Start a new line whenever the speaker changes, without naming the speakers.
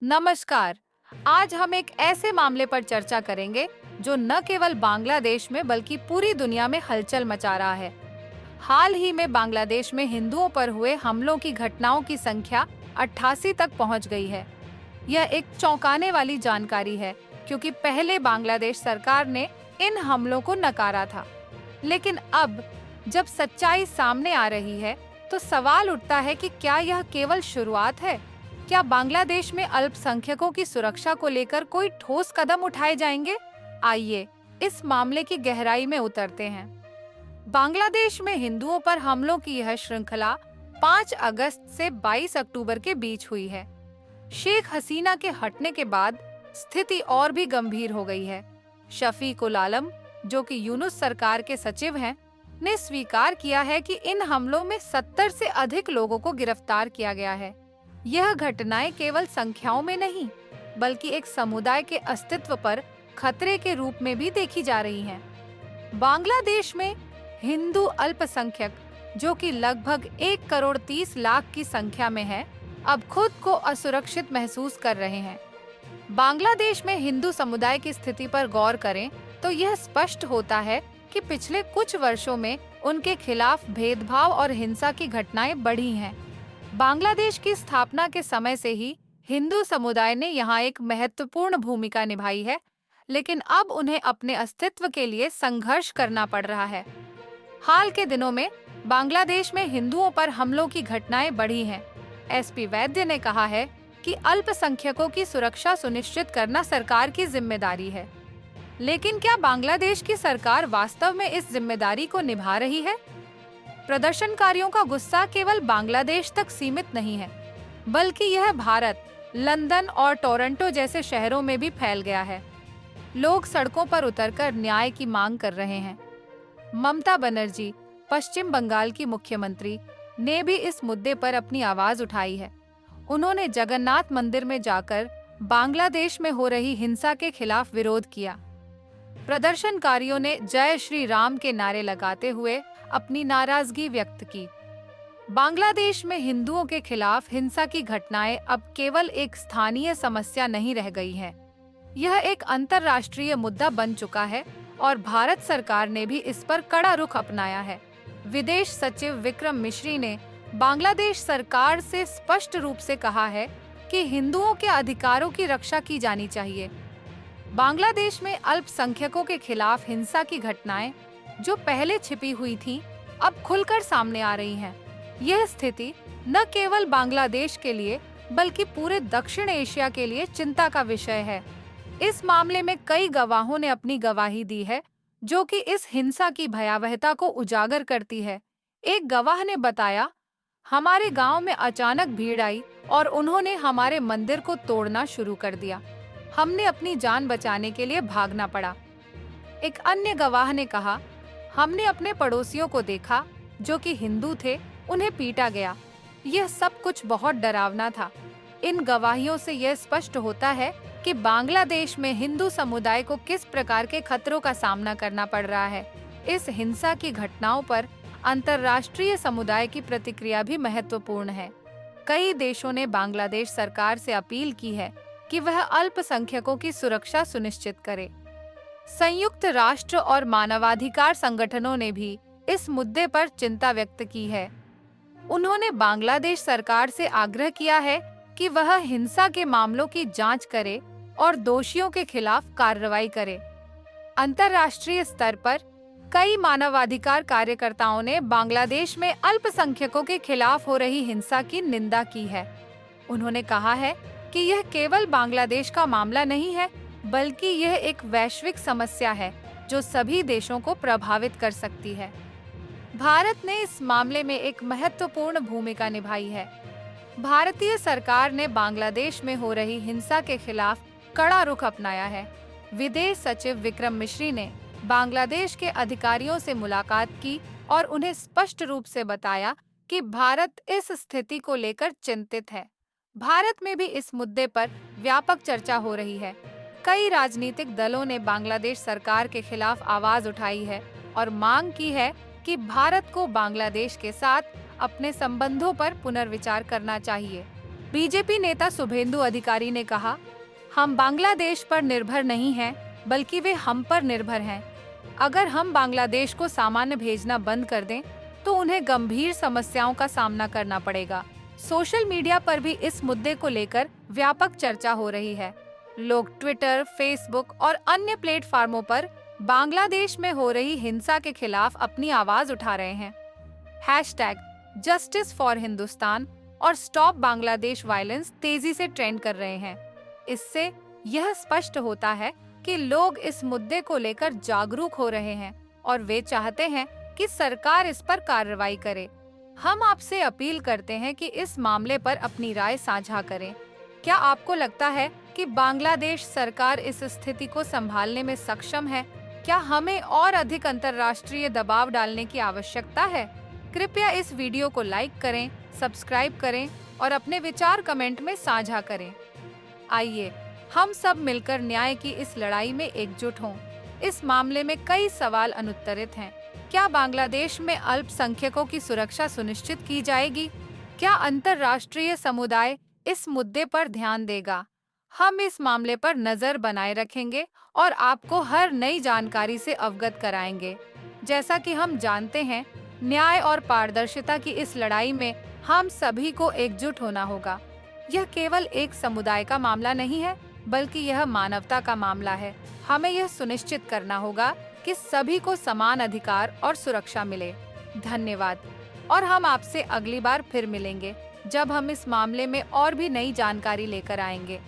नमस्कार। आज हम एक ऐसे मामले पर चर्चा करेंगे जो न केवल बांग्लादेश में बल्कि पूरी दुनिया में हलचल मचा रहा है। हाल ही में बांग्लादेश में हिंदुओं पर हुए हमलों की घटनाओं की संख्या 88 तक पहुंच गई है। यह एक चौंकाने वाली जानकारी है, क्योंकि पहले बांग्लादेश सरकार ने इन हमलों को नकारा था। लेकिन अब जब सच्चाई सामने आ रही है, तो सवाल उठता है कि क्या यह केवल शुरुआत है? क्या बांग्लादेश में अल्पसंख्यकों की सुरक्षा को लेकर कोई ठोस कदम उठाए जाएंगे? आइए इस मामले की गहराई में उतरते हैं। बांग्लादेश में हिंदुओं पर हमलों की यह श्रृंखला 5 अगस्त से 22 अक्टूबर के बीच हुई है। शेख हसीना के हटने के बाद स्थिति और भी गंभीर हो गई है। शफीक उल आलम, जो कि यूनुस सरकार के सचिव हैं, ने स्वीकार किया है कि इन हमलों में 70 से अधिक लोगों को गिरफ्तार किया गया है। यह घटनाएं केवल संख्याओं में नहीं, बल्कि एक समुदाय के अस्तित्व पर खतरे के रूप में भी देखी जा रही हैं। बांग्लादेश में हिंदू अल्पसंख्यक, जो कि लगभग 1 करोड़ 30 लाख की संख्या में है, अब खुद को असुरक्षित महसूस कर रहे हैं। बांग्लादेश में हिंदू समुदाय की स्थिति पर गौर करें तो यह स्पष्ट होता है कि पिछले कुछ वर्षों में उनके खिलाफ भेदभाव और हिंसा की घटनाएं बढ़ी हैं। बांग्लादेश की स्थापना के समय से ही हिंदू समुदाय ने यहाँ एक महत्वपूर्ण भूमिका निभाई है, लेकिन अब उन्हें अपने अस्तित्व के लिए संघर्ष करना पड़ रहा है। हाल के दिनों में बांग्लादेश में हिंदुओं पर हमलों की घटनाएं बढ़ी हैं। एसपी वैद्य ने कहा है कि अल्पसंख्यकों की सुरक्षा सुनिश्चित करना सरकार की जिम्मेदारी है। लेकिन क्या बांग्लादेश की सरकार वास्तव में इस जिम्मेदारी को निभा रही है? प्रदर्शनकारियों का गुस्सा केवल बांग्लादेश तक सीमित नहीं है, बल्कि यह भारत, लंदन और टोरंटो जैसे शहरों में भी फैल गया है। लोग सड़कों पर उतरकर न्याय की मांग कर रहे हैं। ममता बनर्जी, पश्चिम बंगाल की मुख्यमंत्री, ने भी इस मुद्दे पर अपनी आवाज उठाई है। उन्होंने जगन्नाथ मंदिर में जाकर बांग्लादेश में हो रही हिंसा के खिलाफ विरोध किया। प्रदर्शनकारियों ने जय श्री राम के नारे लगाते हुए अपनी नाराजगी व्यक्त की। बांग्लादेश में हिंदुओं के खिलाफ हिंसा की घटनाएं अब केवल एक स्थानीय समस्या नहीं रह गई हैं। यह एक अंतर्राष्ट्रीय मुद्दा बन चुका है और भारत सरकार ने भी इस पर कड़ा रुख अपनाया है। विदेश सचिव विक्रम मिश्री ने बांग्लादेश सरकार से स्पष्ट रूप से कहा है कि हिंदुओं के अधिकारों की रक्षा की जानी चाहिए। बांग्लादेश में अल्पसंख्यकों के खिलाफ हिंसा की घटनाएं, जो पहले छिपी हुई थीं, अब खुलकर सामने आ रही हैं। यह स्थिति न केवल बांग्लादेश के लिए बल्कि पूरे दक्षिण एशिया के लिए चिंता का विषय है। इस मामले में कई गवाहों ने अपनी गवाही दी है, जो कि इस हिंसा की भयावहता को उजागर करती है। एक गवाह ने बताया, हमारे गांव में अचानक भीड़ आई और उन्होंने हमारे मंदिर को तोड़ना शुरू कर दिया। हमने अपनी जान बचाने के लिए भागना पड़ा। एक अन्य गवाह ने कहा, हमने अपने पड़ोसियों को देखा जो कि हिंदू थे, उन्हें पीटा गया। यह सब कुछ बहुत डरावना था। इन गवाहियों से यह स्पष्ट होता है कि बांग्लादेश में हिंदू समुदाय को किस प्रकार के खतरों का सामना करना पड़ रहा है। इस हिंसा की घटनाओं पर अंतर्राष्ट्रीय समुदाय की प्रतिक्रिया भी महत्वपूर्ण है। कई देशों ने बांग्लादेश सरकार से अपील की है कि वह अल्पसंख्यकों की सुरक्षा सुनिश्चित करे। संयुक्त राष्ट्र और मानवाधिकार संगठनों ने भी इस मुद्दे पर चिंता व्यक्त की है। उन्होंने बांग्लादेश सरकार से आग्रह किया है कि वह हिंसा के मामलों की जांच करे और दोषियों के खिलाफ कार्रवाई करे। अंतर्राष्ट्रीय स्तर पर कई मानवाधिकार कार्यकर्ताओं ने बांग्लादेश में अल्पसंख्यकों के खिलाफ हो रही हिंसा की निंदा की है। उन्होंने कहा है कि यह केवल बांग्लादेश का मामला नहीं है, बल्कि यह एक वैश्विक समस्या है जो सभी देशों को प्रभावित कर सकती है। भारत ने इस मामले में एक महत्वपूर्ण भूमिका निभाई है। भारतीय सरकार ने बांग्लादेश में हो रही हिंसा के खिलाफ कड़ा रुख अपनाया है। विदेश सचिव विक्रम मिश्री ने बांग्लादेश के अधिकारियों से मुलाकात की और उन्हें स्पष्ट रूप से बताया कि भारत इस स्थिति को लेकर चिंतित है। भारत में भी इस मुद्दे पर व्यापक चर्चा हो रही है। कई राजनीतिक दलों ने बांग्लादेश सरकार के खिलाफ आवाज उठाई है और मांग की है कि भारत को बांग्लादेश के साथ अपने संबंधों पर पुनर्विचार करना चाहिए। बीजेपी नेता शुभेंदु अधिकारी ने कहा, हम बांग्लादेश पर निर्भर नहीं हैं, बल्कि वे हम पर निर्भर हैं। अगर हम बांग्लादेश को सामान भेजना बंद कर दें, तो उन्हें गंभीर समस्याओं का सामना करना पड़ेगा। सोशल मीडिया पर भी इस मुद्दे को लेकर व्यापक चर्चा हो रही है। लोग ट्विटर, फेसबुक और अन्य प्लेटफॉर्मों पर बांग्लादेश में हो रही हिंसा के खिलाफ अपनी आवाज उठा रहे हैं। हैशटैग जस्टिस फॉर हिंदुस्तान और स्टॉप बांग्लादेश वायलेंस तेजी से ट्रेंड कर रहे हैं। इससे यह स्पष्ट होता है कि लोग इस मुद्दे को लेकर जागरूक हो रहे हैं और वे चाहते हैं कि सरकार इस पर कार्रवाई करे। हम आपसे अपील करते हैं कि इस मामले पर अपनी राय साझा करें। क्या आपको लगता है कि बांग्लादेश सरकार इस स्थिति को संभालने में सक्षम है? क्या हमें और अधिक अंतर्राष्ट्रीय दबाव डालने की आवश्यकता है? कृपया इस वीडियो को लाइक करें, सब्सक्राइब करें और अपने विचार कमेंट में साझा करें। आइए हम सब मिलकर न्याय की इस लड़ाई में एकजुट हों। इस मामले में कई सवाल अनुत्तरित हैं। क्या बांग्लादेश में अल्पसंख्यकों की सुरक्षा सुनिश्चित की जाएगी? क्या अंतर्राष्ट्रीय समुदाय इस मुद्दे पर ध्यान देगा? हम इस मामले पर नजर बनाए रखेंगे और आपको हर नई जानकारी से अवगत कराएंगे। जैसा कि हम जानते हैं, न्याय और पारदर्शिता की इस लड़ाई में हम सभी को एकजुट होना होगा। यह केवल एक समुदाय का मामला नहीं है, बल्कि यह मानवता का मामला है। हमें यह सुनिश्चित करना होगा कि सभी को समान अधिकार और सुरक्षा मिले। धन्यवाद। और हम आपसे अगली बार फिर मिलेंगे, जब हम इस मामले में और भी नई जानकारी लेकर आएंगे।